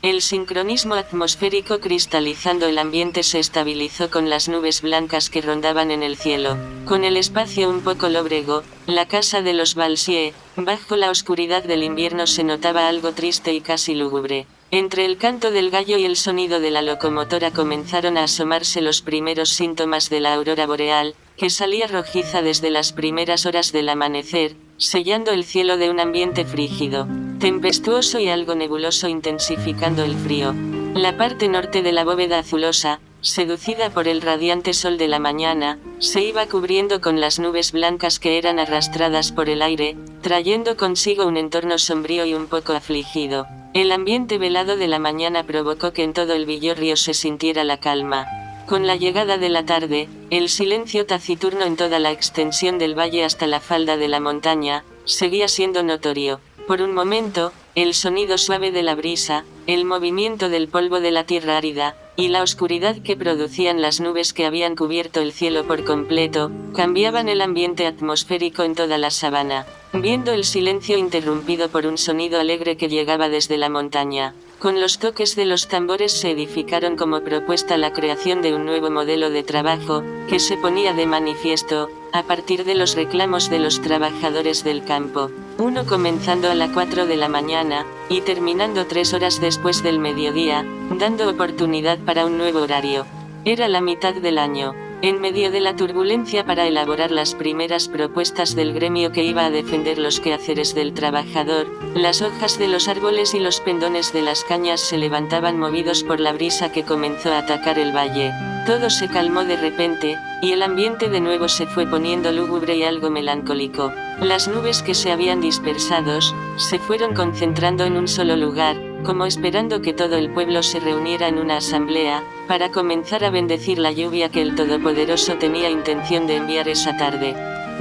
El sincronismo atmosférico cristalizando el ambiente se estabilizó con las nubes blancas que rondaban en el cielo. Con el espacio un poco lóbrego, la casa de los Balsier, bajo la oscuridad del invierno se notaba algo triste y casi lúgubre. Entre el canto del gallo y el sonido de la locomotora comenzaron a asomarse los primeros síntomas de la aurora boreal, que salía rojiza desde las primeras horas del amanecer, sellando el cielo de un ambiente frígido, tempestuoso y algo nebuloso, intensificando el frío. La parte norte de la bóveda azulosa, seducida por el radiante sol de la mañana, se iba cubriendo con las nubes blancas que eran arrastradas por el aire, trayendo consigo un entorno sombrío y un poco afligido. El ambiente velado de la mañana provocó que en todo el Villorrio se sintiera la calma. Con la llegada de la tarde, el silencio taciturno en toda la extensión del valle hasta la falda de la montaña, seguía siendo notorio. Por un momento, el sonido suave de la brisa, el movimiento del polvo de la tierra árida, y la oscuridad que producían las nubes que habían cubierto el cielo por completo, cambiaban el ambiente atmosférico en toda la sabana, viendo el silencio interrumpido por un sonido alegre que llegaba desde la montaña. Con los toques de los tambores se edificaron como propuesta la creación de un nuevo modelo de trabajo, que se ponía de manifiesto, a partir de los reclamos de los trabajadores del campo. Uno comenzando a las 4 de la mañana, y terminando 3 horas después del mediodía, dando oportunidad para un nuevo horario. Era la mitad del año. En medio de la turbulencia para elaborar las primeras propuestas del gremio que iba a defender los quehaceres del trabajador, las hojas de los árboles y los pendones de las cañas se levantaban movidos por la brisa que comenzó a atacar el valle. Todo se calmó de repente, y el ambiente de nuevo se fue poniendo lúgubre y algo melancólico. Las nubes que se habían dispersado, se fueron concentrando en un solo lugar, como esperando que todo el pueblo se reuniera en una asamblea, para comenzar a bendecir la lluvia que el Todopoderoso tenía intención de enviar esa tarde.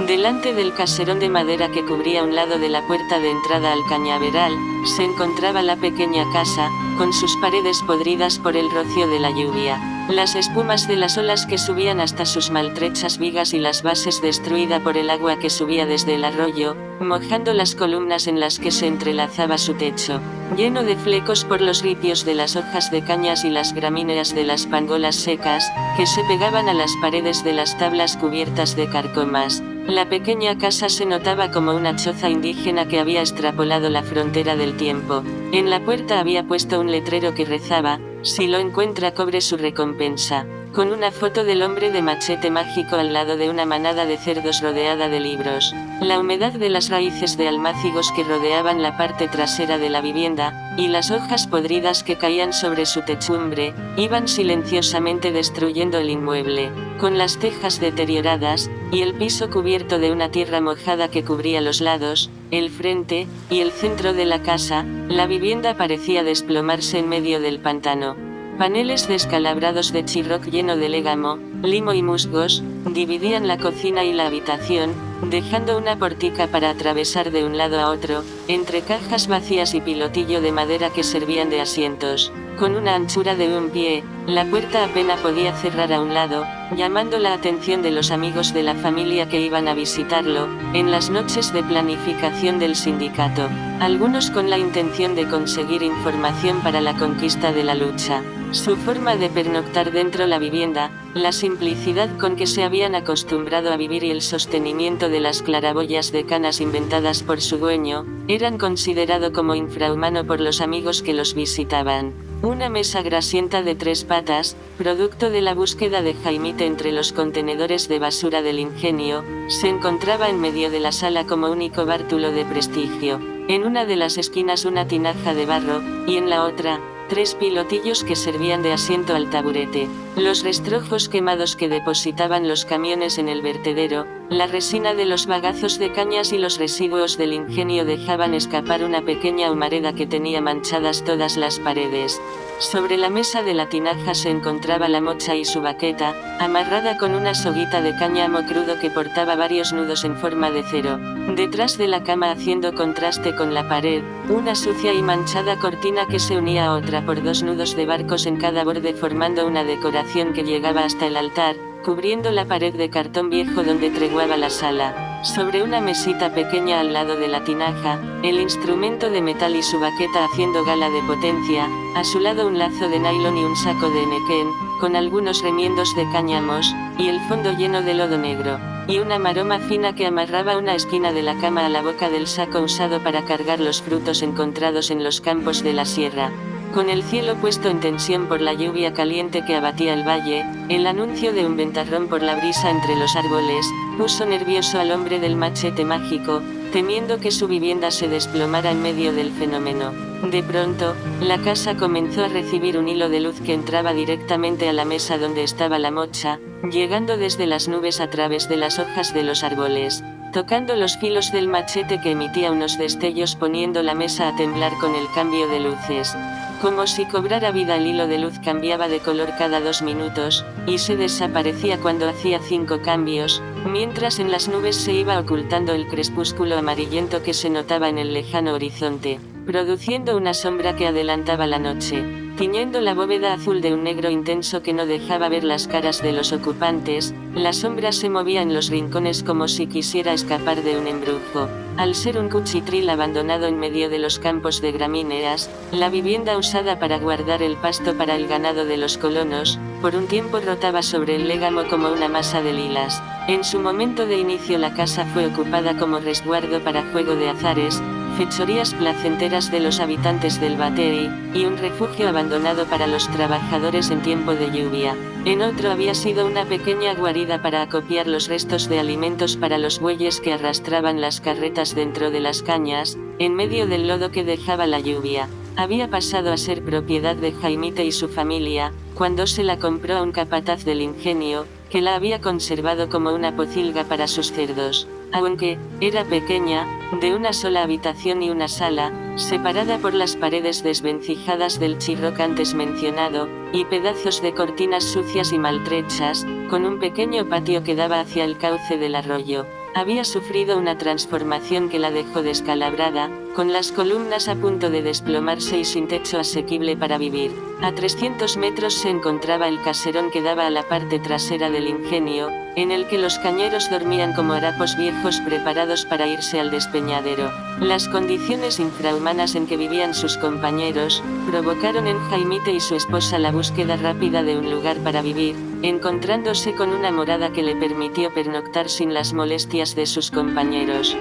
Delante del caserón de madera que cubría un lado de la puerta de entrada al cañaveral, se encontraba la pequeña casa, con sus paredes podridas por el rocío de la lluvia, las espumas de las olas que subían hasta sus maltrechas vigas y las bases destruidas por el agua que subía desde el arroyo, mojando las columnas en las que se entrelazaba su techo, lleno de flecos por los ripios de las hojas de cañas y las gramíneas de las pangolas secas, que se pegaban a las paredes de las tablas cubiertas de carcomas. La pequeña casa se notaba como una choza indígena que había extrapolado la frontera del tiempo. En la puerta había puesto un letrero que rezaba: "Si lo encuentra, cobre su recompensa", con una foto del hombre de machete mágico al lado de una manada de cerdos rodeada de libros. La humedad de las raíces de almácigos que rodeaban la parte trasera de la vivienda, y las hojas podridas que caían sobre su techumbre, iban silenciosamente destruyendo el inmueble. Con las tejas deterioradas, y el piso cubierto de una tierra mojada que cubría los lados, el frente, y el centro de la casa, la vivienda parecía desplomarse en medio del pantano. Paneles descalabrados de chirroc lleno de légamo, limo y musgos, dividían la cocina y la habitación, dejando una portica para atravesar de un lado a otro, entre cajas vacías y pilotillo de madera que servían de asientos. Con una anchura de un pie, la puerta apenas podía cerrar a un lado, llamando la atención de los amigos de la familia que iban a visitarlo, en las noches de planificación del sindicato, algunos con la intención de conseguir información para la conquista de la lucha. Su forma de pernoctar dentro la vivienda, la simplicidad con que se habían acostumbrado a vivir y el sostenimiento de las claraboyas de canas inventadas por su dueño, eran considerado como infrahumano por los amigos que los visitaban. Una mesa grasienta de 3 patas, producto de la búsqueda de Jaimite entre los contenedores de basura del ingenio, se encontraba en medio de la sala como único bártulo de prestigio. En una de las esquinas una tinaja de barro, y en la otra, 3 pilotillos que servían de asiento al taburete. Los rastrojos quemados que depositaban los camiones en el vertedero, la resina de los bagazos de cañas y los residuos del ingenio dejaban escapar una pequeña humareda que tenía manchadas todas las paredes. Sobre la mesa de la tinaja se encontraba la mocha y su baqueta, amarrada con una soguita de cáñamo crudo que portaba varios nudos en forma de cero. Detrás de la cama, haciendo contraste con la pared, una sucia y manchada cortina que se unía a otra por 2 nudos de barcos en cada borde, formando una decoración que llegaba hasta el altar, cubriendo la pared de cartón viejo donde treguaba la sala. Sobre una mesita pequeña al lado de la tinaja, el instrumento de metal y su baqueta haciendo gala de potencia, a su lado un lazo de nylon y un saco de enequén, con algunos remiendos de cáñamos, y el fondo lleno de lodo negro, y una maroma fina que amarraba una esquina de la cama a la boca del saco usado para cargar los frutos encontrados en los campos de la sierra. Con el cielo puesto en tensión por la lluvia caliente que abatía el valle, el anuncio de un ventarrón por la brisa entre los árboles, puso nervioso al hombre del machete mágico, temiendo que su vivienda se desplomara en medio del fenómeno. De pronto, la casa comenzó a recibir un hilo de luz que entraba directamente a la mesa donde estaba la mocha, llegando desde las nubes a través de las hojas de los árboles, tocando los filos del machete que emitía unos destellos poniendo la mesa a temblar con el cambio de luces. Como si cobrara vida, el hilo de luz cambiaba de color cada 2 minutos, y se desaparecía cuando hacía 5 cambios, mientras en las nubes se iba ocultando el crepúsculo amarillento que se notaba en el lejano horizonte, produciendo una sombra que adelantaba la noche, tiñendo la bóveda azul de un negro intenso que no dejaba ver las caras de los ocupantes. La sombra se movía en los rincones como si quisiera escapar de un embrujo. Al ser un cuchitril abandonado en medio de los campos de gramíneas, la vivienda usada para guardar el pasto para el ganado de los colonos, por un tiempo rotaba sobre el légamo como una masa de lilas. En su momento de inicio la casa fue ocupada como resguardo para juego de azares, fechorías placenteras de los habitantes del Batey, y un refugio abandonado para los trabajadores en tiempo de lluvia. En otro había sido una pequeña guarida para acopiar los restos de alimentos para los bueyes que arrastraban las carretas dentro de las cañas, en medio del lodo que dejaba la lluvia. Había pasado a ser propiedad de Jaimite y su familia, cuando se la compró a un capataz del ingenio, que la había conservado como una pocilga para sus cerdos. Aunque era pequeña, de una sola habitación y una sala, separada por las paredes desvencijadas del chirroc antes mencionado, y pedazos de cortinas sucias y maltrechas, con un pequeño patio que daba hacia el cauce del arroyo. Había sufrido una transformación que la dejó descalabrada, con las columnas a punto de desplomarse y sin techo asequible para vivir. A 300 metros se encontraba el caserón que daba a la parte trasera del ingenio, en el que los cañeros dormían como harapos viejos preparados para irse al despeñadero. Las condiciones infrahumanas en que vivían sus compañeros, provocaron en Jaimite y su esposa la búsqueda rápida de un lugar para vivir, encontrándose con una morada que le permitió pernoctar sin las molestias de sus compañeros.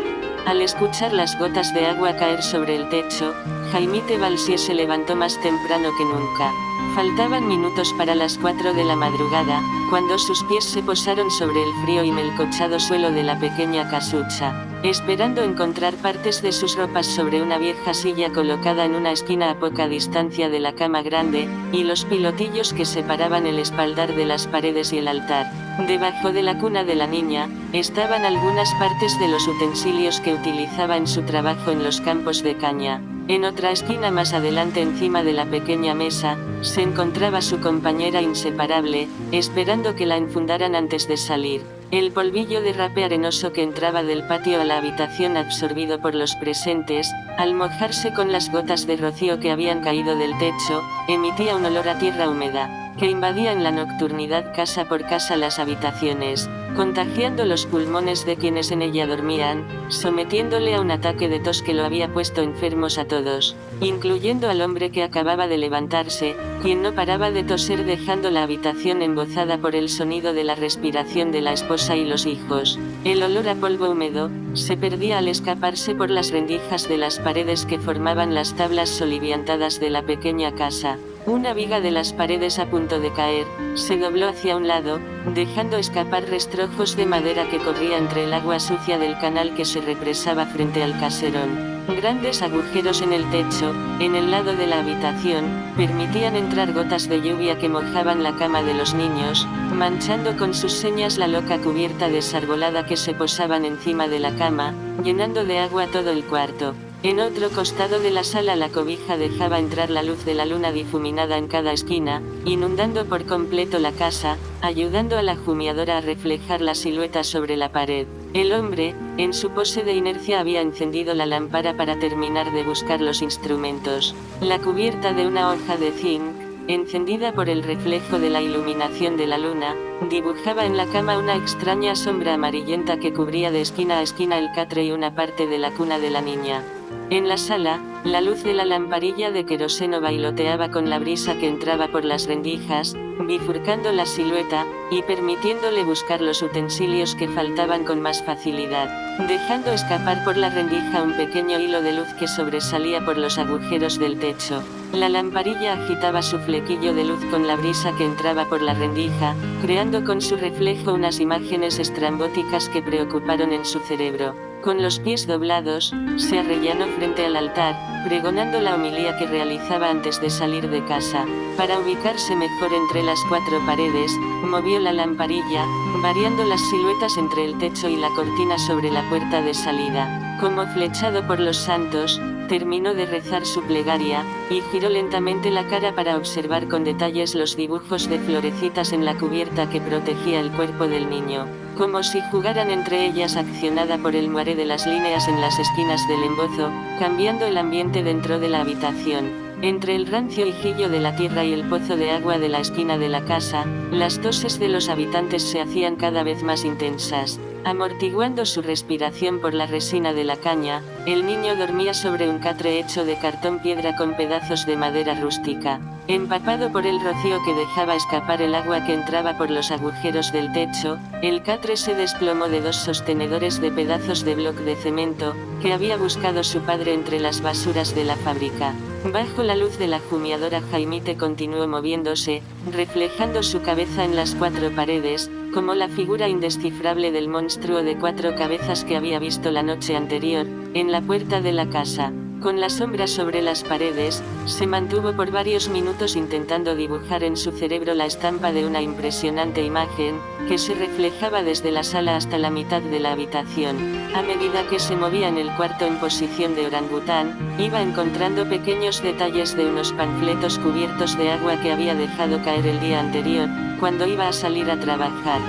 Al escuchar las gotas de agua caer sobre el techo, Jaimite Valsier se levantó más temprano que nunca. Faltaban minutos para las 4 de la madrugada, cuando sus pies se posaron sobre el frío y melcochado suelo de la pequeña casucha, esperando encontrar partes de sus ropas sobre una vieja silla colocada en una esquina a poca distancia de la cama grande, y los pilotillos que separaban el espaldar de las paredes y el altar. Debajo de la cuna de la niña, estaban algunas partes de los utensilios que utilizaba en su trabajo en los campos de caña. En otra esquina más adelante, encima de la pequeña mesa, se encontraba su compañera inseparable, esperando que la enfundaran antes de salir. El polvillo de rape arenoso que entraba del patio a la habitación absorbido por los presentes, al mojarse con las gotas de rocío que habían caído del techo, emitía un olor a tierra húmeda, que invadía en la nocturnidad casa por casa las habitaciones, contagiando los pulmones de quienes en ella dormían, sometiéndole a un ataque de tos que lo había puesto enfermos a todos, incluyendo al hombre que acababa de levantarse, quien no paraba de toser dejando la habitación embozada por el sonido de la respiración de la esposa y los hijos. El olor a polvo húmedo se perdía al escaparse por las rendijas de las paredes que formaban las tablas soliviantadas de la pequeña casa. Una viga de las paredes a punto de caer, se dobló hacia un lado, dejando escapar rastrojos de madera que corría entre el agua sucia del canal que se represaba frente al caserón. Grandes agujeros en el techo, en el lado de la habitación, permitían entrar gotas de lluvia que mojaban la cama de los niños, manchando con sus señas la loca cubierta desarbolada que se posaban encima de la cama, llenando de agua todo el cuarto. En otro costado de la sala la cobija dejaba entrar la luz de la luna difuminada en cada esquina, inundando por completo la casa, ayudando a la humeadora a reflejar la silueta sobre la pared. El hombre, en su pose de inercia, había encendido la lámpara para terminar de buscar los instrumentos. La cubierta de una hoja de zinc, encendida por el reflejo de la iluminación de la luna, dibujaba en la cama una extraña sombra amarillenta que cubría de esquina a esquina el catre y una parte de la cuna de la niña. En la sala, la luz de la lamparilla de queroseno bailoteaba con la brisa que entraba por las rendijas, bifurcando la silueta, y permitiéndole buscar los utensilios que faltaban con más facilidad, dejando escapar por la rendija un pequeño hilo de luz que sobresalía por los agujeros del techo. La lamparilla agitaba su flequillo de luz con la brisa que entraba por la rendija, creando con su reflejo unas imágenes estrambóticas que preocuparon en su cerebro. Con los pies doblados, se arrellanó frente al altar, pregonando la homilía que realizaba antes de salir de casa. Para ubicarse mejor entre las cuatro paredes, movió la lamparilla, variando las siluetas entre el techo y la cortina sobre la puerta de salida. Como flechado por los santos, terminó de rezar su plegaria, y giró lentamente la cara para observar con detalles los dibujos de florecitas en la cubierta que protegía el cuerpo del niño, como si jugaran entre ellas accionada por el muaré de las líneas en las esquinas del embozo, cambiando el ambiente dentro de la habitación. Entre el rancio hijillo de la tierra y el pozo de agua de la esquina de la casa, las toses de los habitantes se hacían cada vez más intensas. Amortiguando su respiración por la resina de la caña, el niño dormía sobre un catre hecho de cartón piedra con pedazos de madera rústica. Empapado por el rocío que dejaba escapar el agua que entraba por los agujeros del techo, el catre se desplomó de dos sostenedores de pedazos de bloc de cemento, que había buscado su padre entre las basuras de la fábrica. Bajo la luz de la jumiadora Jaimite continuó moviéndose, reflejando su cabeza en las cuatro paredes, como la figura indescifrable del monstruo de cuatro cabezas que había visto la noche anterior, en la puerta de la casa. Con la sombra sobre las paredes, se mantuvo por varios minutos intentando dibujar en su cerebro la estampa de una impresionante imagen, que se reflejaba desde la sala hasta la mitad de la habitación. A medida que se movía en el cuarto en posición de orangután, iba encontrando pequeños detalles de unos panfletos cubiertos de agua que había dejado caer el día anterior, cuando iba a salir a trabajar.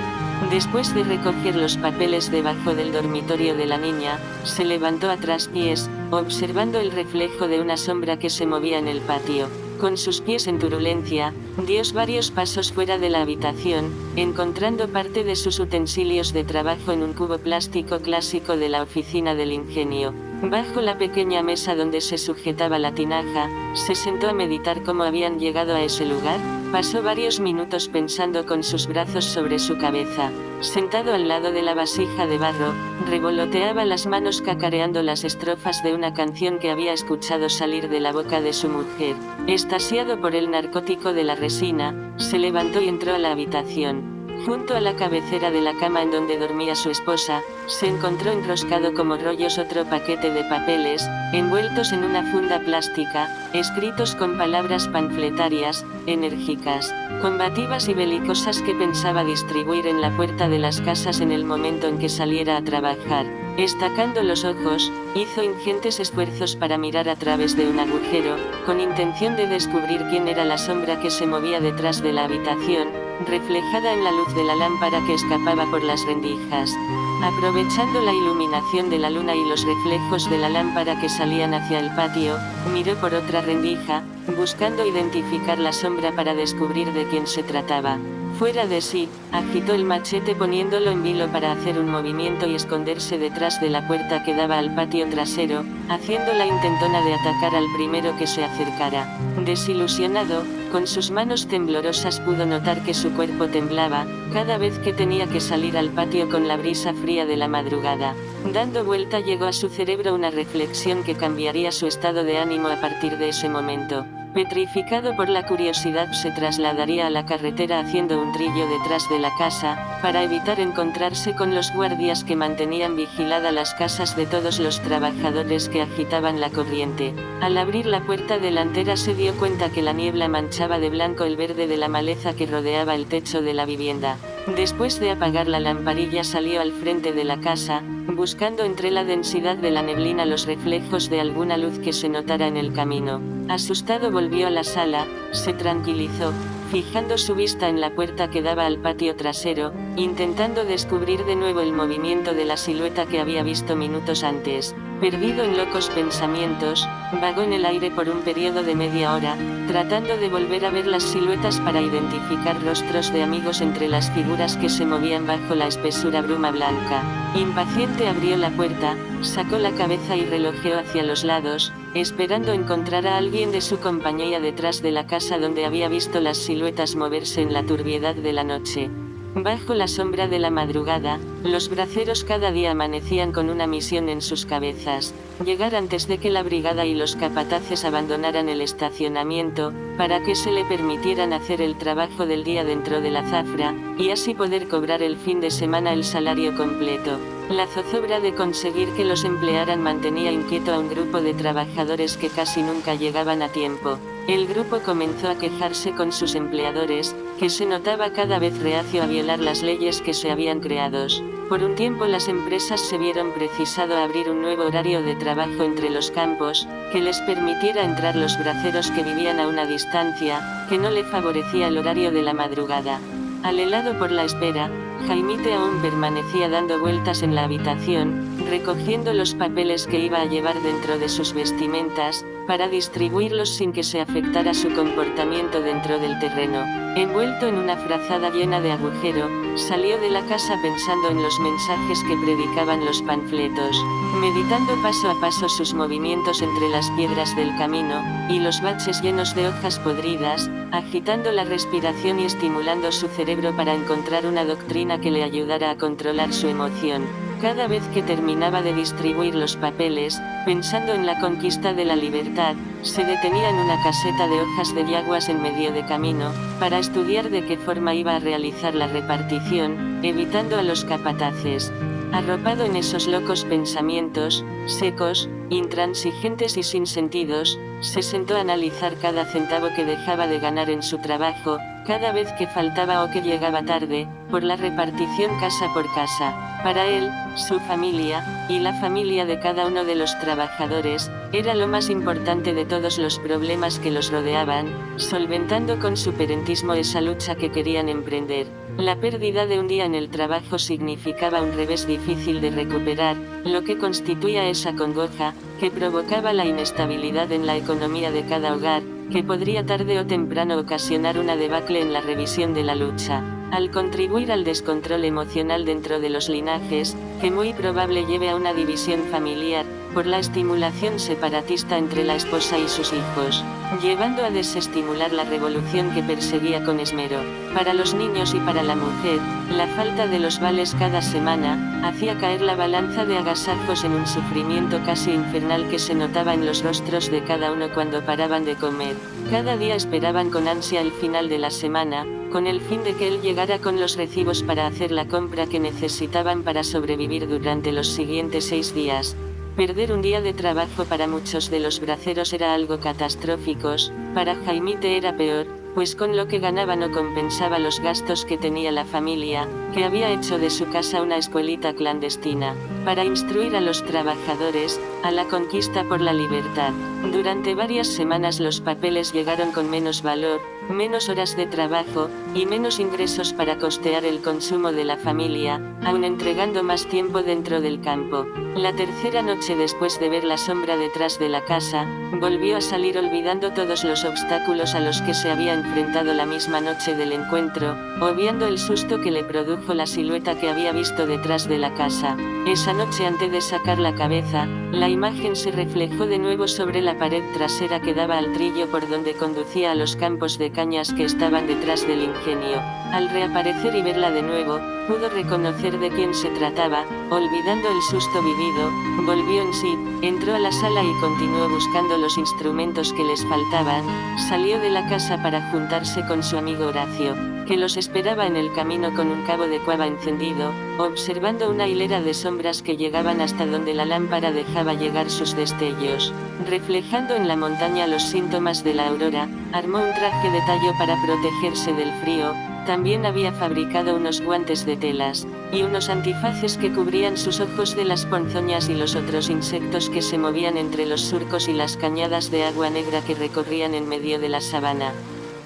Después de recoger los papeles debajo del dormitorio de la niña, se levantó a traspiés, observando el reflejo de una sombra que se movía en el patio. Con sus pies en turbulencia, dio varios pasos fuera de la habitación, encontrando parte de sus utensilios de trabajo en un cubo plástico clásico de la oficina del ingenio. Bajo la pequeña mesa donde se sujetaba la tinaja, se sentó a meditar cómo habían llegado a ese lugar. Pasó varios minutos pensando con sus brazos sobre su cabeza. Sentado al lado de la vasija de barro, revoloteaba las manos cacareando las estrofas de una canción que había escuchado salir de la boca de su mujer. Extasiado por el narcótico de la resina, se levantó y entró a la habitación. Junto a la cabecera de la cama en donde dormía su esposa, se encontró enroscado como rollos otro paquete de papeles, envueltos en una funda plástica, escritos con palabras panfletarias, enérgicas, combativas y belicosas que pensaba distribuir en la puerta de las casas en el momento en que saliera a trabajar. Estacando los ojos, hizo ingentes esfuerzos para mirar a través de un agujero, con intención de descubrir quién era la sombra que se movía detrás de la habitación, reflejada en la luz de la lámpara que escapaba por las rendijas. Aprovechando la iluminación de la luna y los reflejos de la lámpara que salían hacia el patio, miró por otra rendija, buscando identificar la sombra para descubrir de quién se trataba. Fuera de sí, agitó el machete poniéndolo en vilo para hacer un movimiento y esconderse detrás de la puerta que daba al patio trasero, haciendo la intentona de atacar al primero que se acercara. Desilusionado, con sus manos temblorosas pudo notar que su cuerpo temblaba, cada vez que tenía que salir al patio con la brisa fría de la madrugada. Dando vuelta llegó a su cerebro una reflexión que cambiaría su estado de ánimo a partir de ese momento. Petrificado por la curiosidad, se trasladaría a la carretera haciendo un trillo detrás de la casa, para evitar encontrarse con los guardias que mantenían vigilada las casas de todos los trabajadores que agitaban la corriente. Al abrir la puerta delantera se dio cuenta que la niebla manchaba de blanco el verde de la maleza que rodeaba el techo de la vivienda. Después de apagar la lamparilla salió al frente de la casa, buscando entre la densidad de la neblina los reflejos de alguna luz que se notara en el camino. Asustado volvió a la sala, se tranquilizó, fijando su vista en la puerta que daba al patio trasero, intentando descubrir de nuevo el movimiento de la silueta que había visto minutos antes. Perdido en locos pensamientos, vagó en el aire por un periodo de media hora, tratando de volver a ver las siluetas para identificar rostros de amigos entre las figuras que se movían bajo la espesura bruma blanca. Impaciente abrió la puerta, sacó la cabeza y relojeó hacia los lados, esperando encontrar a alguien de su compañía detrás de la casa donde había visto las siluetas moverse en la turbiedad de la noche. Bajo la sombra de la madrugada, los braceros cada día amanecían con una misión en sus cabezas: llegar antes de que la brigada y los capataces abandonaran el estacionamiento, para que se le permitieran hacer el trabajo del día dentro de la zafra, y así poder cobrar el fin de semana el salario completo. La zozobra de conseguir que los emplearan mantenía inquieto a un grupo de trabajadores que casi nunca llegaban a tiempo. El grupo comenzó a quejarse con sus empleadores, que se notaba cada vez reacio a violar las leyes que se habían creado. Por un tiempo las empresas se vieron precisado a abrir un nuevo horario de trabajo entre los campos, que les permitiera entrar los braceros que vivían a una distancia, que no le favorecía el horario de la madrugada. Alelado por la espera, Jaimite aún permanecía dando vueltas en la habitación, recogiendo los papeles que iba a llevar dentro de sus vestimentas, para distribuirlos sin que se afectara su comportamiento dentro del terreno. Envuelto en una frazada llena de agujero, salió de la casa pensando en los mensajes que predicaban los panfletos, meditando paso a paso sus movimientos entre las piedras del camino, y los baches llenos de hojas podridas, agitando la respiración y estimulando su cerebro para encontrar una doctrina que le ayudara a controlar su emoción. Cada vez que terminaba de distribuir los papeles, pensando en la conquista de la libertad, se detenía en una caseta de hojas de yaguas en medio de camino, para estudiar de qué forma iba a realizar la repartición, evitando a los capataces. Arropado en esos locos pensamientos, secos, intransigentes y sin sentidos, se sentó a analizar cada centavo que dejaba de ganar en su trabajo, cada vez que faltaba o que llegaba tarde, por la repartición casa por casa. Para él, su familia, y la familia de cada uno de los trabajadores, era lo más importante de todos los problemas que los rodeaban, solventando con su perentismo esa lucha que querían emprender. La pérdida de un día en el trabajo significaba un revés difícil de recuperar, lo que constituía esa congoja, que provocaba la inestabilidad en la economía de cada hogar, que podría tarde o temprano ocasionar una debacle en la revisión de la lucha. Al contribuir al descontrol emocional dentro de los linajes, que muy probable lleve a una división familiar, por la estimulación separatista entre la esposa y sus hijos, llevando a desestimular la revolución que perseguía con esmero. Para los niños y para la mujer, la falta de los vales cada semana, hacía caer la balanza de agasajos en un sufrimiento casi infernal que se notaba en los rostros de cada uno cuando paraban de comer. Cada día esperaban con ansia el final de la semana, con el fin de que él llegara con los recibos para hacer la compra que necesitaban para sobrevivir durante los siguientes 6 días. Perder un día de trabajo para muchos de los braceros era algo catastrófico, para Jaimite era peor, pues con lo que ganaba no compensaba los gastos que tenía la familia, que había hecho de su casa una escuelita clandestina, para instruir a los trabajadores, a la conquista por la libertad. Durante varias semanas los papeles llegaron con menos valor, menos horas de trabajo, y menos ingresos para costear el consumo de la familia, aun entregando más tiempo dentro del campo. La tercera noche después de ver la sombra detrás de la casa, volvió a salir olvidando todos los obstáculos a los que se había enfrentado la misma noche del encuentro, obviando el susto que le produjo la silueta que había visto detrás de la casa. Esa noche antes de sacar la cabeza, la imagen se reflejó de nuevo sobre la pared trasera que daba al trillo por donde conducía a los campos de cañas que estaban detrás del ingenio. Al reaparecer y verla de nuevo, pudo reconocer de quién se trataba. Olvidando el susto vivido, volvió en sí, entró a la sala y continuó buscando los instrumentos que les faltaban. Salió de la casa para juntarse con su amigo Horacio, que los esperaba en el camino con un cabo de cuava encendido, observando una hilera de sombras que llegaban hasta donde la lámpara dejaba llegar sus destellos. Reflejando en la montaña los síntomas de la aurora, armó un traje de tallo para protegerse del frío. También había fabricado unos guantes de telas, y unos antifaces que cubrían sus ojos de las ponzoñas y los otros insectos que se movían entre los surcos y las cañadas de agua negra que recorrían en medio de la sabana.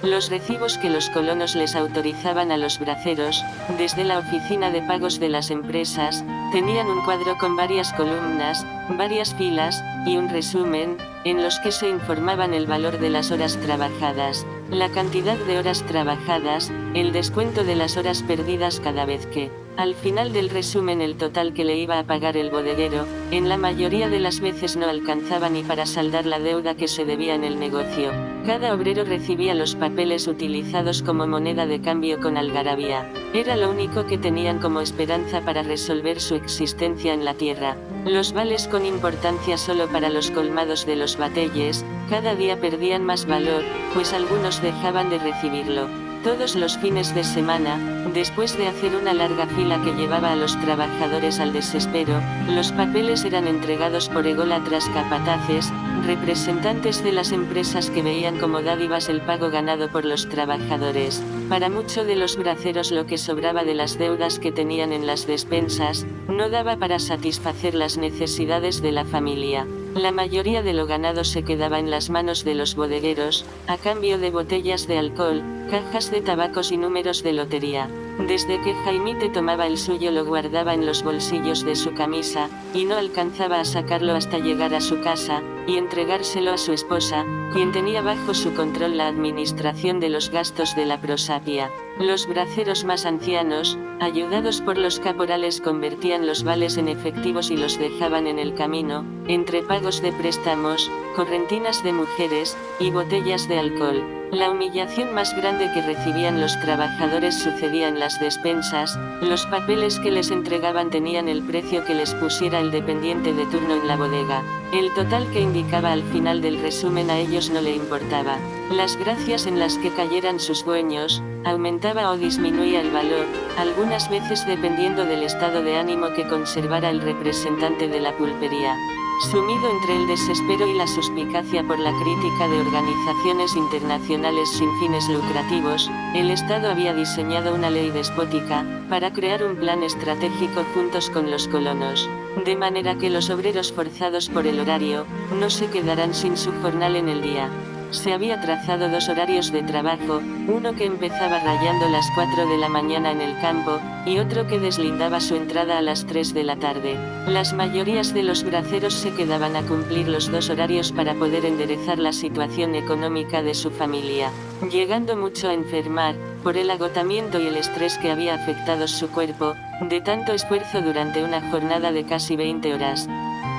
Los recibos que los colonos les autorizaban a los braceros, desde la oficina de pagos de las empresas, tenían un cuadro con varias columnas, varias filas, y un resumen, en los que se informaban el valor de las horas trabajadas, la cantidad de horas trabajadas, el descuento de las horas perdidas cada vez que, al final del resumen, el total que le iba a pagar el bodeguero, en la mayoría de las veces no alcanzaba ni para saldar la deuda que se debía en el negocio. Cada obrero recibía los papeles utilizados como moneda de cambio con algarabía. Era lo único que tenían como esperanza para resolver su existencia en la tierra. Los vales, con importancia solo para los colmados de los batelles, cada día perdían más valor, pues algunos dejaban de recibirlo. Todos los fines de semana, después de hacer una larga fila que llevaba a los trabajadores al desespero, los papeles eran entregados por ególatras capataces, representantes de las empresas que veían como dádivas el pago ganado por los trabajadores. Para muchos de los braceros, lo que sobraba de las deudas que tenían en las despensas, no daba para satisfacer las necesidades de la familia. La mayoría de lo ganado se quedaba en las manos de los bodegueros, a cambio de botellas de alcohol, cajas de tabacos y números de lotería. Desde que Jaimite tomaba el suyo, lo guardaba en los bolsillos de su camisa, y no alcanzaba a sacarlo hasta llegar a su casa, y entregárselo a su esposa, quien tenía bajo su control la administración de los gastos de la prosapia. Los braceros más ancianos, ayudados por los caporales, convertían los vales en efectivos y los dejaban en el camino, entre pagos de préstamos, correntinas de mujeres, y botellas de alcohol. La humillación más grande que recibían los trabajadores sucedía en las despensas. Los papeles que les entregaban tenían el precio que les pusiera el dependiente de turno en la bodega. El total que indicaba al final del resumen a ellos no le importaba. Las gracias en las que cayeran sus dueños, aumentaba o disminuía el valor, algunas veces dependiendo del estado de ánimo que conservara el representante de la pulpería. Sumido entre el desespero y la suspicacia por la crítica de organizaciones internacionales sin fines lucrativos, el Estado había diseñado una ley despótica, para crear un plan estratégico juntos con los colonos, de manera que los obreros forzados por el horario, no se quedarán sin su jornal en el día. Se había trazado dos horarios de trabajo, uno que empezaba rayando las 4 de la mañana en el campo, y otro que deslindaba su entrada a las 3 de la tarde. Las mayorías de los braceros se quedaban a cumplir los dos horarios para poder enderezar la situación económica de su familia, llegando mucho a enfermar, por el agotamiento y el estrés que había afectado su cuerpo, de tanto esfuerzo durante una jornada de casi 20 horas.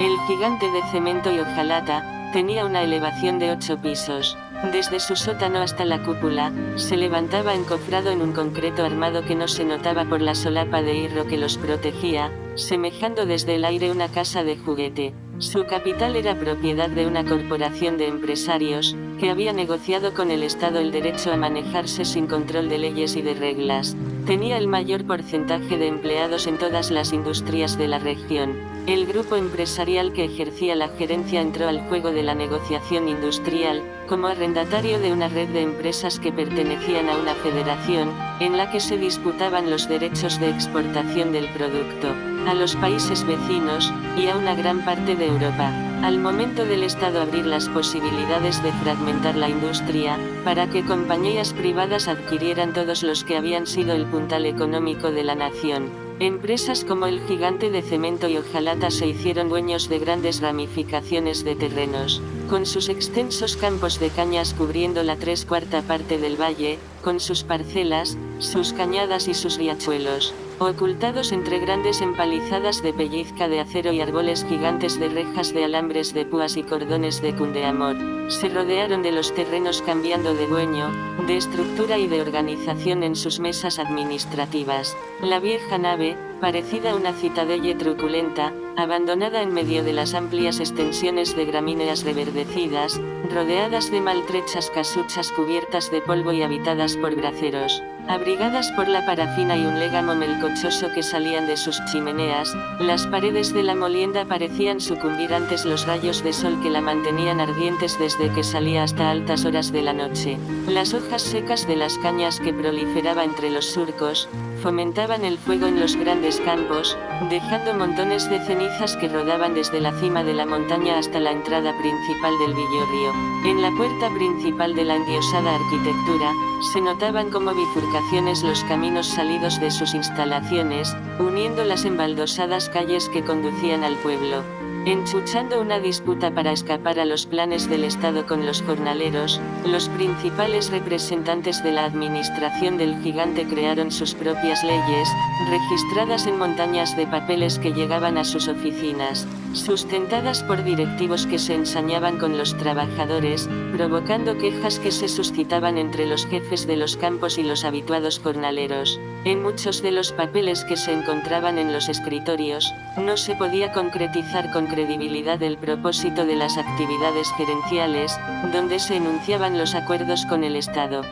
El gigante de cemento y hojalata tenía una elevación de 8 pisos. Desde su sótano hasta la cúpula, se levantaba encofrado en un concreto armado que no se notaba por la solapa de hierro que los protegía, semejando desde el aire una casa de juguete. Su capital era propiedad de una corporación de empresarios, que había negociado con el Estado el derecho a manejarse sin control de leyes y de reglas. Tenía el mayor porcentaje de empleados en todas las industrias de la región. El grupo empresarial que ejercía la gerencia entró al juego de la negociación industrial, como arrendatario de una red de empresas que pertenecían a una federación, en la que se disputaban los derechos de exportación del producto, a los países vecinos, y a una gran parte de Europa. Al momento del Estado abrir las posibilidades de fragmentar la industria, para que compañías privadas adquirieran todos los que habían sido el puntal económico de la nación. Empresas como el gigante de cemento y hojalata se hicieron dueños de grandes ramificaciones de terrenos, con sus extensos campos de cañas cubriendo la 3/4 parte del valle, con sus parcelas, sus cañadas y sus riachuelos, ocultados entre grandes empalizadas de pellizca de acero y árboles gigantes de rejas de alambres de púas y cordones de cundeamor. Se rodearon de los terrenos cambiando de dueño, de estructura y de organización en sus mesas administrativas. La vieja nave, parecida a una citadella truculenta, abandonada en medio de las amplias extensiones de gramíneas reverdecidas, rodeadas de maltrechas casuchas cubiertas de polvo y habitadas por braceros, abrigadas por la parafina y un légamo melcochoso que salían de sus chimeneas. Las paredes de la molienda parecían sucumbir ante los rayos de sol que la mantenían ardientes desde que salía hasta altas horas de la noche. Las hojas secas de las cañas que proliferaba entre los surcos, fomentaban el fuego en los grandes campos, dejando montones de cenizas que rodaban desde la cima de la montaña hasta la entrada principal del villorrio. En la puerta principal de la endiosada arquitectura, se notaban como bifurcaciones los caminos salidos de sus instalaciones, uniendo las embaldosadas calles que conducían al pueblo. Enchuchando una disputa para escapar a los planes del Estado con los jornaleros, los principales representantes de la administración del gigante crearon sus propias leyes, registradas en montañas de papeles que llegaban a sus oficinas, sustentadas por directivos que se ensañaban con los trabajadores, provocando quejas que se suscitaban entre los jefes de los campos y los habituados jornaleros. En muchos de los papeles que se encontraban en los escritorios, no se podía concretizar con credibilidad el propósito de las actividades gerenciales, donde se enunciaban los acuerdos con el Estado.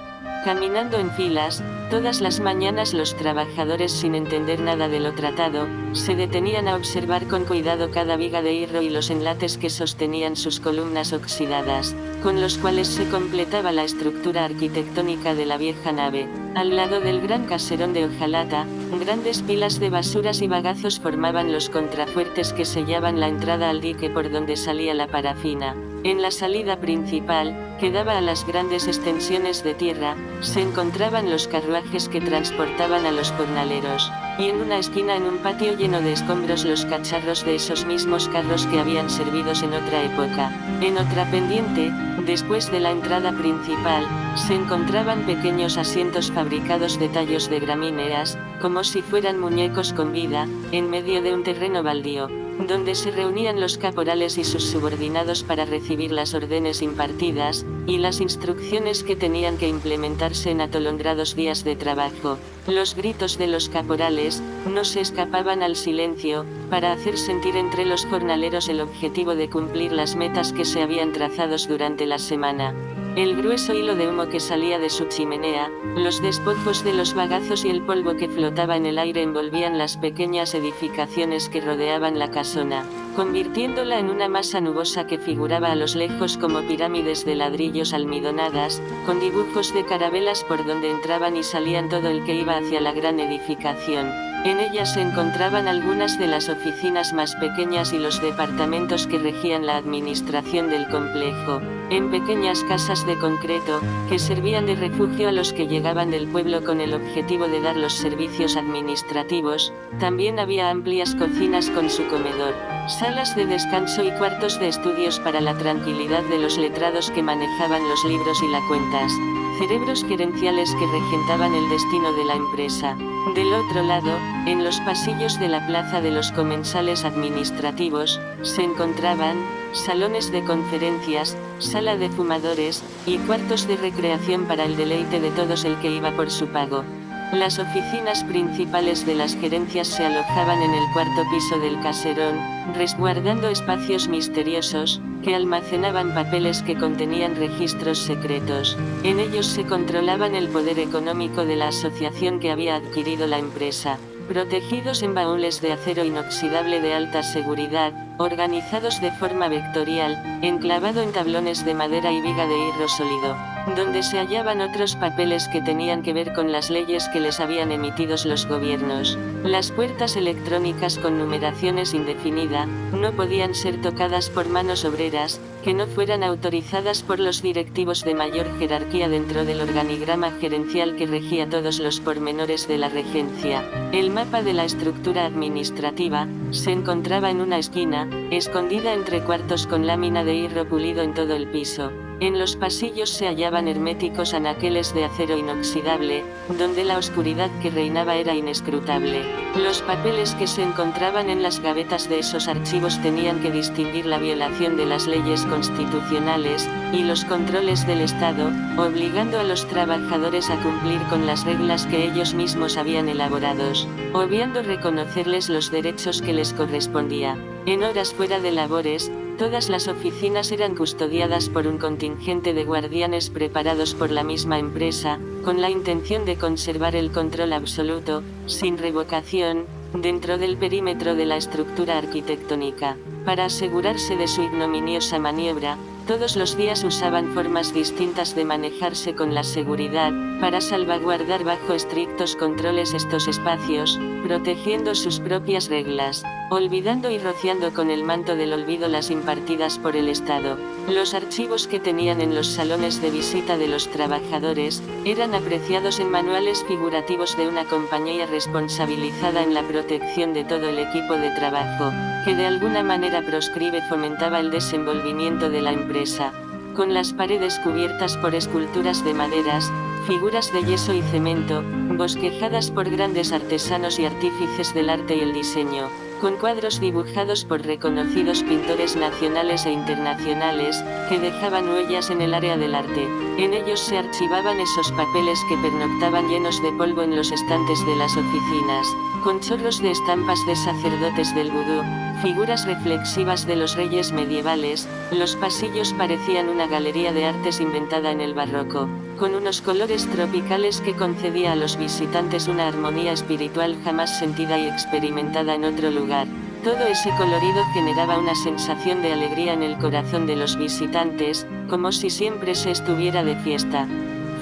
Caminando en filas, todas las mañanas los trabajadores, sin entender nada de lo tratado, se detenían a observar con cuidado cada viga de hierro y los enlates que sostenían sus columnas oxidadas, con los cuales se completaba la estructura arquitectónica de la vieja nave. Al lado del gran caserón de hojalata, grandes pilas de basuras y bagazos formaban los contrafuertes que sellaban la entrada al dique por donde salía la parafina. En la salida principal, que daba a las grandes extensiones de tierra, se encontraban los carruajes que transportaban a los jornaleros, y en una esquina, en un patio lleno de escombros, los cacharros de esos mismos carros que habían servido en otra época. En otra pendiente, después de la entrada principal, se encontraban pequeños asientos fabricados de tallos de gramíneas, como si fueran muñecos con vida, en medio de un terreno baldío, donde se reunían los caporales y sus subordinados para recibir las órdenes impartidas, y las instrucciones que tenían que implementarse en atolondrados días de trabajo. Los gritos de los caporales no se escapaban al silencio, para hacer sentir entre los jornaleros el objetivo de cumplir las metas que se habían trazado durante la semana. El grueso hilo de humo que salía de su chimenea, los despojos de los bagazos y el polvo que flotaba en el aire envolvían las pequeñas edificaciones que rodeaban la casona, convirtiéndola en una masa nubosa que figuraba a los lejos como pirámides de ladrillos almidonadas, con dibujos de carabelas por donde entraban y salían todo el que iba hacia la gran edificación. En ellas se encontraban algunas de las oficinas más pequeñas y los departamentos que regían la administración del complejo, en pequeñas casas de concreto, que servían de refugio a los que llegaban del pueblo con el objetivo de dar los servicios administrativos. También había amplias cocinas con su comedor, salas de descanso y cuartos de estudios para la tranquilidad de los letrados que manejaban los libros y las cuentas, cerebros gerenciales que regentaban el destino de la empresa. Del otro lado, en los pasillos de la plaza de los comensales administrativos, se encontraban salones de conferencias, sala de fumadores, y cuartos de recreación para el deleite de todos el que iba por su pago. Las oficinas principales de las gerencias se alojaban en el cuarto piso del caserón, resguardando espacios misteriosos, que almacenaban papeles que contenían registros secretos. En ellos se controlaban el poder económico de la asociación que había adquirido la empresa, protegidos en baúles de acero inoxidable de alta seguridad, organizados de forma vectorial, enclavado en tablones de madera y viga de hierro sólido, donde se hallaban otros papeles que tenían que ver con las leyes que les habían emitido los gobiernos. Las puertas electrónicas con numeraciones indefinida no podían ser tocadas por manos obreras, que no fueran autorizadas por los directivos de mayor jerarquía dentro del organigrama gerencial que regía todos los pormenores de la regencia. El mapa de la estructura administrativa se encontraba en una esquina, escondida entre cuartos con lámina de hierro pulido en todo el piso. En los pasillos se hallaban herméticos anaqueles de acero inoxidable, donde la oscuridad que reinaba era inescrutable. Los papeles que se encontraban en las gavetas de esos archivos tenían que distinguir la violación de las leyes constitucionales y los controles del Estado, obligando a los trabajadores a cumplir con las reglas que ellos mismos habían elaborados, obviando reconocerles los derechos que les correspondía. En horas fuera de labores, todas las oficinas eran custodiadas por un contingente de guardianes preparados por la misma empresa, con la intención de conservar el control absoluto, sin revocación, dentro del perímetro de la estructura arquitectónica. Para asegurarse de su ignominiosa maniobra, Todos los días usaban formas distintas de manejarse con la seguridad, para salvaguardar bajo estrictos controles estos espacios, protegiendo sus propias reglas, olvidando y rociando con el manto del olvido las impartidas por el Estado. Los archivos que tenían en los salones de visita de los trabajadores, eran apreciados en manuales figurativos de una compañía responsabilizada en la protección de todo el equipo de trabajo, que de alguna manera proscribe fomentaba el desenvolvimiento de la empresa. Con las paredes cubiertas por esculturas de maderas, figuras de yeso y cemento, bosquejadas por grandes artesanos y artífices del arte y el diseño, con cuadros dibujados por reconocidos pintores nacionales e internacionales, que dejaban huellas en el área del arte. En ellos se archivaban esos papeles que pernoctaban llenos de polvo en los estantes de las oficinas, con chorros de estampas de sacerdotes del vudú, figuras reflexivas de los reyes medievales. Los pasillos parecían una galería de artes inventada en el barroco, con unos colores tropicales que concedía a los visitantes una armonía espiritual jamás sentida y experimentada en otro lugar. Todo ese colorido generaba una sensación de alegría en el corazón de los visitantes, como si siempre se estuviera de fiesta,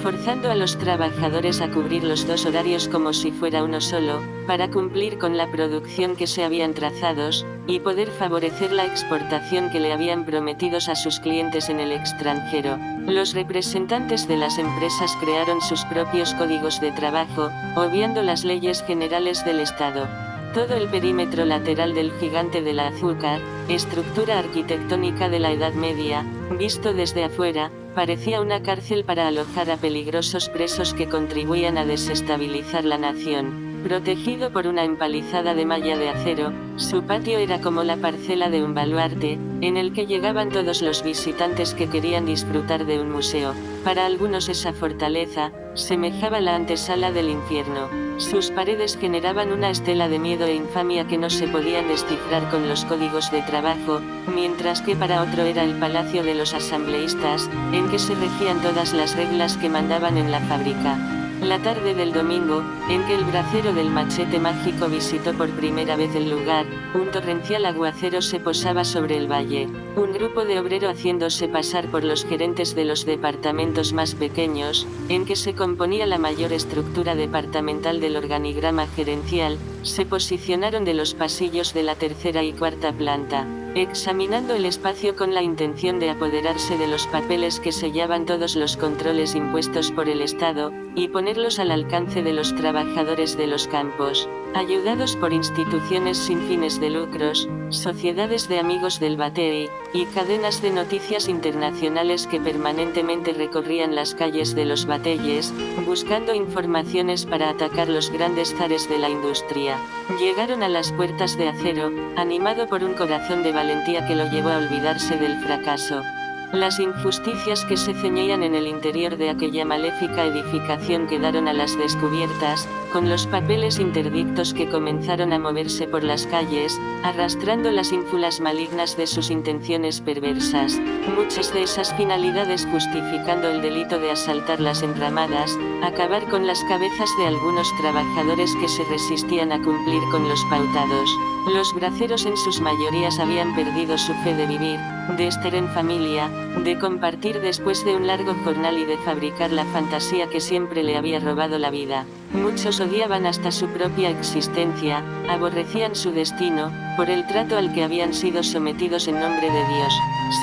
forzando a los trabajadores a cubrir los dos horarios como si fuera uno solo, para cumplir con la producción que se habían trazados, y poder favorecer la exportación que le habían prometido a sus clientes en el extranjero. Los representantes de las empresas crearon sus propios códigos de trabajo, obviando las leyes generales del Estado. Todo el perímetro lateral del Gigante del Azúcar, estructura arquitectónica de la Edad Media, visto desde afuera, parecía una cárcel para alojar a peligrosos presos que contribuían a desestabilizar la nación. Protegido por una empalizada de malla de acero, su patio era como la parcela de un baluarte, en el que llegaban todos los visitantes que querían disfrutar de un museo. Para algunos esa fortaleza, semejaba la antesala del infierno. Sus paredes generaban una estela de miedo e infamia que no se podían descifrar con los códigos de trabajo, mientras que para otro era el palacio de los asambleístas, en que se regían todas las reglas que mandaban en la fábrica. La tarde del domingo, en que el bracero del machete mágico visitó por primera vez el lugar, un torrencial aguacero se posaba sobre el valle. Un grupo de obrero haciéndose pasar por los gerentes de los departamentos más pequeños, en que se componía la mayor estructura departamental del organigrama gerencial, se posicionaron de los pasillos de la tercera y cuarta planta, examinando el espacio con la intención de apoderarse de los papeles que sellaban todos los controles impuestos por el Estado, y ponerlos al alcance de los trabajadores de los campos. Ayudados por instituciones sin fines de lucros, sociedades de amigos del batey, y cadenas de noticias internacionales que permanentemente recorrían las calles de los bateyes, buscando informaciones para atacar los grandes zares de la industria, llegaron a las puertas de acero, animado por un corazón de valentía que lo llevó a olvidarse del fracaso. Las injusticias que se ceñían en el interior de aquella maléfica edificación quedaron a las descubiertas, con los papeles interdictos que comenzaron a moverse por las calles, arrastrando las ínfulas malignas de sus intenciones perversas, muchas de esas finalidades justificando el delito de asaltar las enramadas, acabar con las cabezas de algunos trabajadores que se resistían a cumplir con los pautados. Los braceros en sus mayorías habían perdido su fe de vivir, de estar en familia, de compartir después de un largo jornal y de fabricar la fantasía que siempre le había robado la vida. Muchos odiaban hasta su propia existencia, aborrecían su destino, por el trato al que habían sido sometidos en nombre de Dios.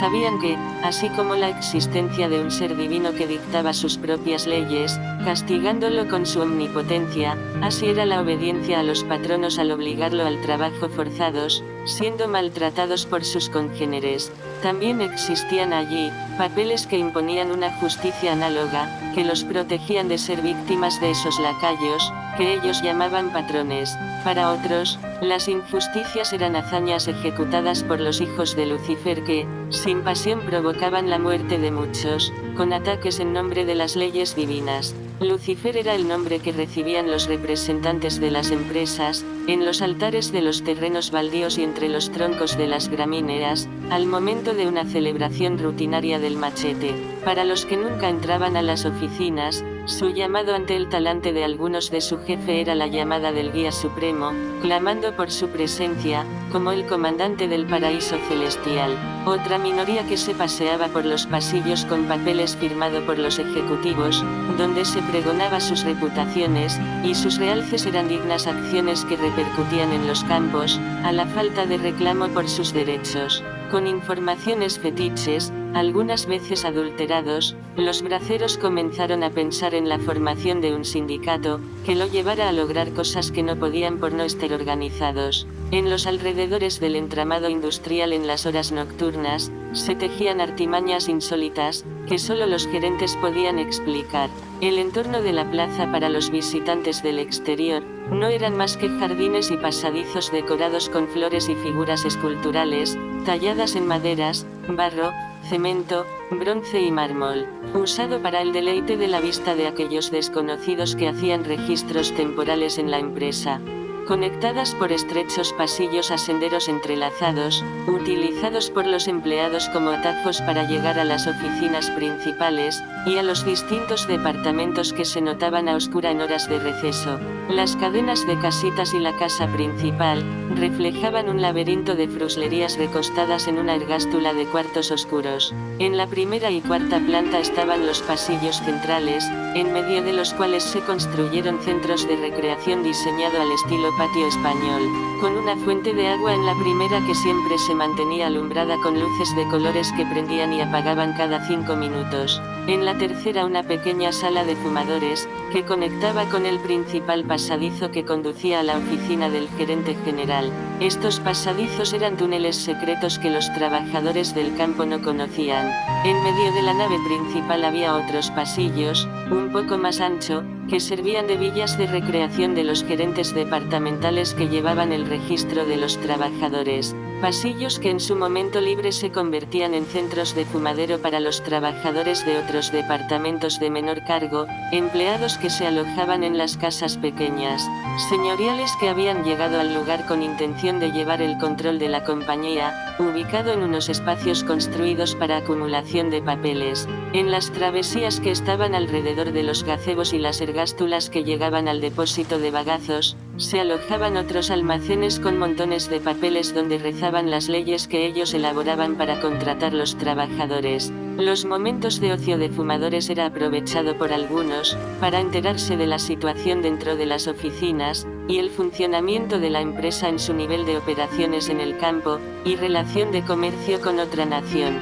Sabían que, así como la existencia de un ser divino que dictaba sus propias leyes, castigándolo con su omnipotencia, así era la obediencia a los patronos al obligarlo al trabajo forzados, siendo maltratados por sus congéneres. También existían allí, papeles que imponían una justicia análoga, que los protegían de ser víctimas de esos lacayos, que ellos llamaban patrones. Para otros, las injusticias eran hazañas ejecutadas por los hijos de Lucifer que, sin pasión, provocaban la muerte de muchos, con ataques en nombre de las leyes divinas. Lucifer era el nombre que recibían los representantes de las empresas, en los altares de los terrenos baldíos y entre los troncos de las gramíneas, al momento de una celebración rutinaria del machete. Para los que nunca entraban a las oficinas, Su llamado ante el talante de algunos de su jefe era la llamada del guía supremo, clamando por su presencia, como el comandante del paraíso celestial. Otra minoría que se paseaba por los pasillos con papeles firmados por los ejecutivos, donde se pregonaba sus reputaciones, y sus realces eran dignas acciones que repercutían en los campos, a la falta de reclamo por sus derechos. Con informaciones fetiches, algunas veces adulterados, los braceros comenzaron a pensar en la formación de un sindicato, que lo llevara a lograr cosas que no podían por no estar organizados. En los alrededores del entramado industrial en las horas nocturnas, se tejían artimañas insólitas, que solo los gerentes podían explicar. El entorno de la plaza para los visitantes del exterior, no eran más que jardines y pasadizos decorados con flores y figuras esculturales, talladas en maderas, barro, cemento, bronce y mármol, usado para el deleite de la vista de aquellos desconocidos que hacían registros temporales en la empresa. Conectadas por estrechos pasillos a senderos entrelazados, utilizados por los empleados como atajos para llegar a las oficinas principales, y a los distintos departamentos que se notaban a oscura en horas de receso. Las cadenas de casitas y la casa principal, reflejaban un laberinto de fruslerías recostadas en una ergástula de cuartos oscuros. En la primera y cuarta planta estaban los pasillos centrales, en medio de los cuales se construyeron centros de recreación diseñado al estilo patio español, con una fuente de agua en la primera que siempre se mantenía alumbrada con luces de colores que prendían y apagaban cada 5 minutos. En la tercera una pequeña sala de fumadores, que conectaba con el principal pasadizo que conducía a la oficina del gerente general. Estos pasadizos eran túneles secretos que los trabajadores del campo no conocían. En medio de la nave principal había otros pasillos, un poco más ancho, que servían de villas de recreación de los gerentes departamentales que llevaban el registro de los trabajadores. Pasillos que en su momento libre se convertían en centros de fumadero para los trabajadores de otros departamentos de menor cargo, empleados que se alojaban en las casas pequeñas, señoriales que habían llegado al lugar con intención de llevar el control de la compañía, ubicado en unos espacios construidos para acumulación de papeles. En las travesías que estaban alrededor de los gazebos y las ergástulas que llegaban al depósito de bagazos, se alojaban otros almacenes con montones de papeles donde rezaban las leyes que ellos elaboraban para contratar los trabajadores. Los momentos de ocio de fumadores era aprovechado por algunos, para enterarse de la situación dentro de las oficinas, y el funcionamiento de la empresa en su nivel de operaciones en el campo, y relación de comercio con otra nación.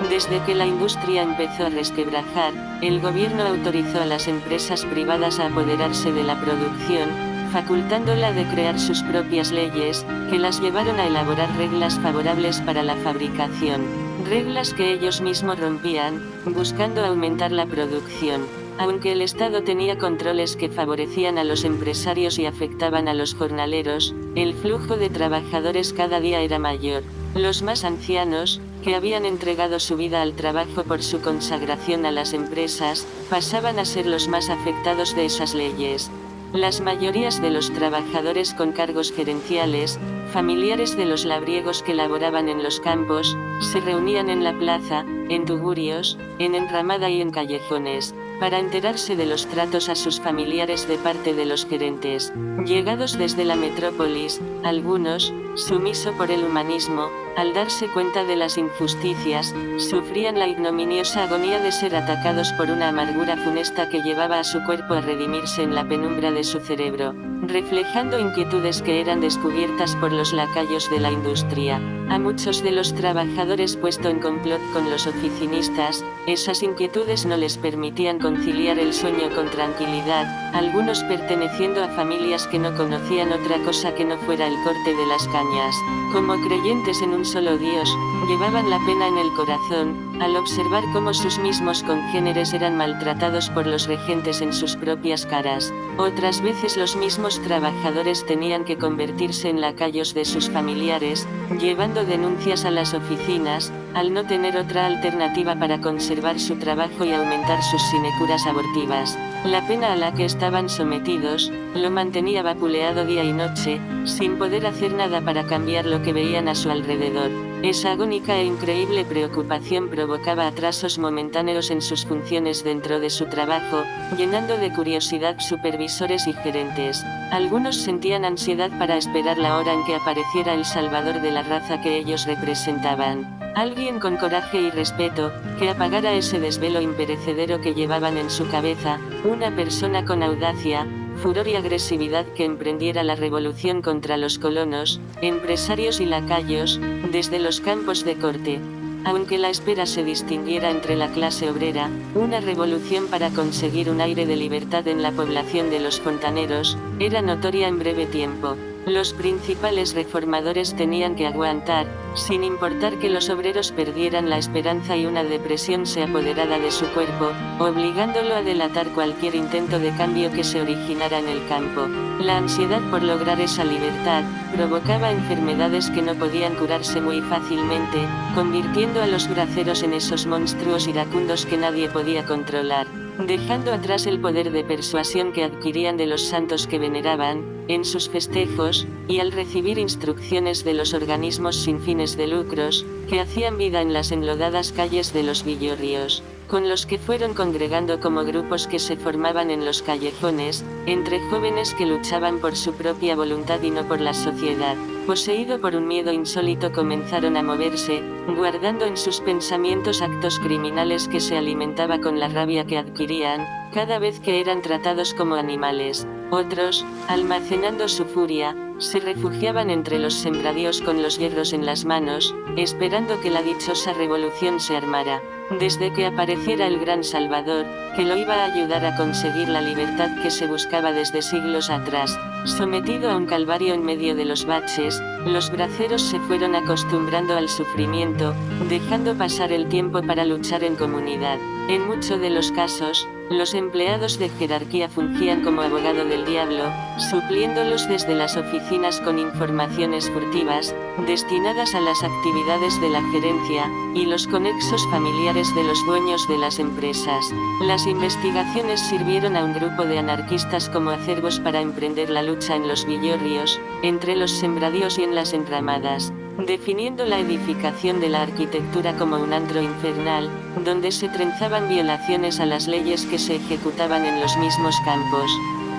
Desde que la industria empezó a resquebrajar, el gobierno autorizó a las empresas privadas a apoderarse de la producción, facultándola de crear sus propias leyes, que las llevaron a elaborar reglas favorables para la fabricación. Reglas que ellos mismos rompían, buscando aumentar la producción. Aunque el Estado tenía controles que favorecían a los empresarios y afectaban a los jornaleros, el flujo de trabajadores cada día era mayor. Los más ancianos, que habían entregado su vida al trabajo por su consagración a las empresas, pasaban a ser los más afectados de esas leyes. Las mayorías de los trabajadores con cargos gerenciales, familiares de los labriegos que laboraban en los campos, se reunían en la plaza, en tugurios, en enramada y en callejones, para enterarse de los tratos a sus familiares de parte de los gerentes. Llegados desde la metrópolis, algunos, sumiso por el humanismo, al darse cuenta de las injusticias, sufrían la ignominiosa agonía de ser atacados por una amargura funesta que llevaba a su cuerpo a redimirse en la penumbra de su cerebro, reflejando inquietudes que eran descubiertas por los lacayos de la industria. A muchos de los trabajadores puesto en complot con los oficinistas, esas inquietudes no les permitían conciliar el sueño con tranquilidad, algunos perteneciendo a familias que no conocían otra cosa que no fuera el corte de las cañas. Como creyentes en un solo Dios, llevaban la pena en el corazón, al observar cómo sus mismos congéneres eran maltratados por los regentes en sus propias caras. Otras veces los mismos trabajadores tenían que convertirse en lacayos de sus familiares, llevando denuncias a las oficinas, al no tener otra alternativa para conservar su trabajo y aumentar sus sinecuras abortivas. La pena a la que estaban sometidos, lo mantenía vapuleado día y noche, sin poder hacer nada para cambiar lo que veían a su alrededor. Esa agónica e increíble preocupación provocaba atrasos momentáneos en sus funciones dentro de su trabajo, llenando de curiosidad supervisores y gerentes. Algunos sentían ansiedad para esperar la hora en que apareciera el salvador de la raza que ellos representaban. Alguien con coraje y respeto, que apagara ese desvelo imperecedero que llevaban en su cabeza, una persona con audacia, furor y agresividad que emprendiera la revolución contra los colonos, empresarios y lacayos, desde los campos de corte. Aunque la espera se distinguiera entre la clase obrera, una revolución para conseguir un aire de libertad en la población de los fontaneros, era notoria en breve tiempo. Los principales reformadores tenían que aguantar, sin importar que los obreros perdieran la esperanza y una depresión se apoderara de su cuerpo, obligándolo a delatar cualquier intento de cambio que se originara en el campo. La ansiedad por lograr esa libertad, provocaba enfermedades que no podían curarse muy fácilmente, convirtiendo a los braceros en esos monstruos iracundos que nadie podía controlar, dejando atrás el poder de persuasión que adquirían de los santos que veneraban, en sus festejos, y al recibir instrucciones de los organismos sin fines de lucros, que hacían vida en las enlodadas calles de los villorrios, con los que fueron congregando como grupos que se formaban en los callejones, entre jóvenes que luchaban por su propia voluntad y no por la sociedad. Poseído por un miedo insólito comenzaron a moverse, guardando en sus pensamientos actos criminales que se alimentaba con la rabia que adquirían, cada vez que eran tratados como animales. Otros, almacenando su furia, se refugiaban entre los sembradíos con los hierros en las manos, esperando que la dichosa revolución se armara. Desde que apareciera el gran Salvador, que lo iba a ayudar a conseguir la libertad que se buscaba desde siglos atrás, sometido a un calvario en medio de los baches, los braceros se fueron acostumbrando al sufrimiento, dejando pasar el tiempo para luchar en comunidad. En muchos de los casos, los empleados de jerarquía fungían como abogado del diablo, supliéndolos desde las oficinas con informaciones furtivas, destinadas a las actividades de la gerencia, y los conexos familiares de los dueños de las empresas. Las investigaciones sirvieron a un grupo de anarquistas como acervos para emprender la lucha en los villorrios, entre los sembradíos y en las enramadas, definiendo la edificación de la arquitectura como un antro infernal, donde se trenzaban violaciones a las leyes que se ejecutaban en los mismos campos.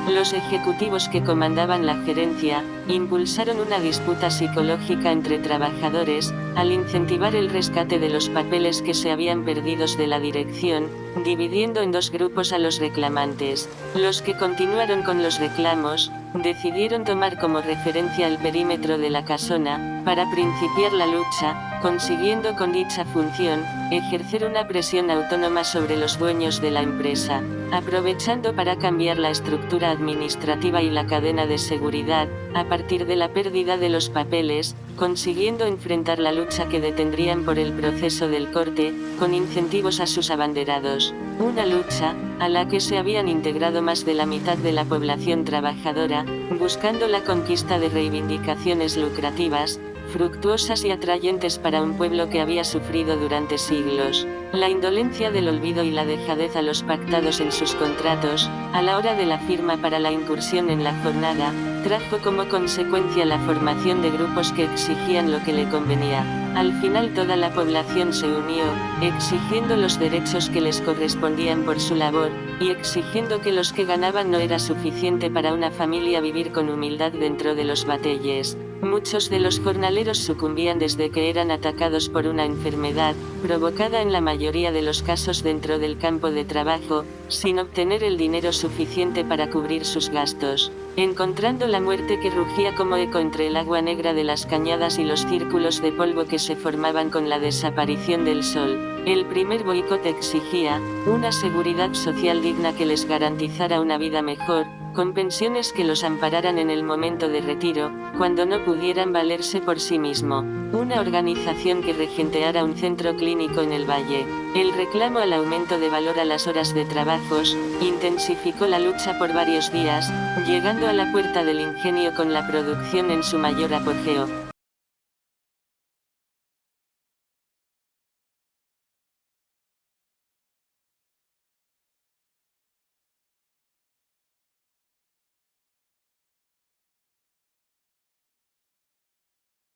Los ejecutivos que comandaban la gerencia, impulsaron una disputa psicológica entre trabajadores, al incentivar el rescate de los papeles que se habían perdido de la dirección, dividiendo en dos grupos a los reclamantes. Los que continuaron con los reclamos, decidieron tomar como referencia el perímetro de la casona, para principiar la lucha, consiguiendo con dicha función, ejercer una presión autónoma sobre los dueños de la empresa, aprovechando para cambiar la estructura administrativa y la cadena de seguridad, a partir de la pérdida de los papeles, consiguiendo enfrentar la lucha que detendrían por el proceso del corte, con incentivos a sus abanderados. Una lucha, a la que se habían integrado más de la mitad de la población trabajadora, buscando la conquista de reivindicaciones lucrativas, fructuosas y atrayentes para un pueblo que había sufrido durante siglos la indolencia del olvido y la dejadez a los pactados en sus contratos, a la hora de la firma para la incursión en la jornada, trajo como consecuencia la formación de grupos que exigían lo que le convenía. Al final toda la población se unió, exigiendo los derechos que les correspondían por su labor, y exigiendo que los que ganaban no era suficiente para una familia vivir con humildad dentro de los batelles. Muchos de los jornaleros sucumbían desde que eran atacados por una enfermedad, provocada en la mayoría de los casos dentro del campo de trabajo, sin obtener el dinero suficiente para cubrir sus gastos, encontrando la muerte que rugía como eco entre el agua negra de las cañadas y los círculos de polvo que se formaban con la desaparición del sol. El primer boicot exigía una seguridad social digna que les garantizara una vida mejor, con pensiones que los ampararan en el momento de retiro, cuando no pudieran valerse por sí mismo. Una organización que regenteara un centro clínico en el valle. El reclamo al aumento de valor a las horas de trabajos, intensificó la lucha por varios días, llegando a la puerta del ingenio con la producción en su mayor apogeo.